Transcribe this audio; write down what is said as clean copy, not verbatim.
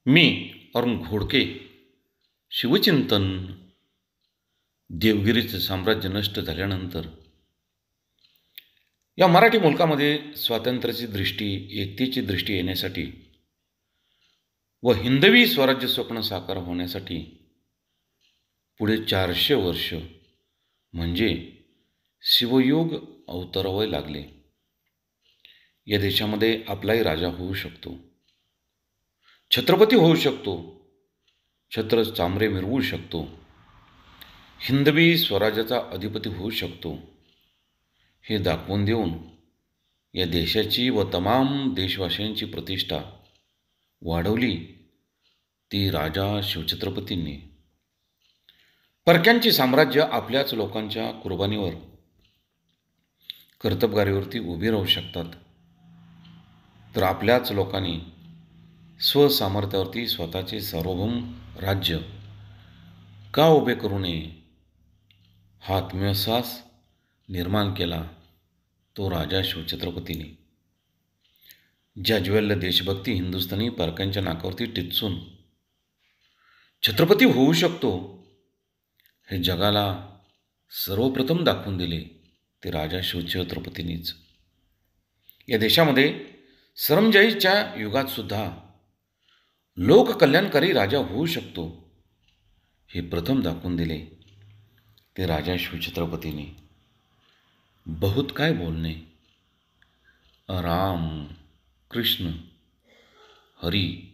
मी अरुण घोडके. शिवचिंतन. देवगिरीचे साम्राज्य नष्ट झाल्यानंतर या मराठी मुलकामध्ये स्वातंत्र्याची दृष्टी, एकतेची दृष्टी येण्यासाठी व हिंदवी स्वराज्य स्वप्न साकार होण्यासाठी पुढे 400 वर्ष म्हणजे शिवयुग अवतरावे लागले. या देशामध्ये आपलाही राजा होऊ शकतो, छत्रपती होऊ शकतो, छत्र चामरे मिरवू शकतो, हिंदवी स्वराज्याचा अधिपती होऊ शकतो, हे दाखवून देऊन या देशाची व तमाम देशवासियांची प्रतिष्ठा वाढवली ती राजा शिवछत्रपतींनी. परक्यांची साम्राज्य आपल्याच लोकांच्या कुर्बानीवर, कर्तबगारीवरती उभी राहू शकतात, तर आपल्याच लोकांनी स्वसामर्थ्यावरती स्वतःचे सार्वभौम राज्य का उभे करू नये हा आत्मविश्वास निर्माण केला तो राजा शिवछत्रपतींनी. ज्या देशभक्ती हिंदुस्थानी परक्यांच्या नाकावरती टिचून छत्रपती होऊ शकतो हे जगाला सर्वप्रथम दाखवून दिले ते राजा शिवछत्रपतींनीच. या देशामध्ये सरंजाईच्या युगात सुद्धा लोककल्याणकारी राजा होऊ शकतो हे प्रथम दाखवून दिले ते राजा शिवछत्रपतींनी. बहुत काय बोलणे. राम कृष्ण हरी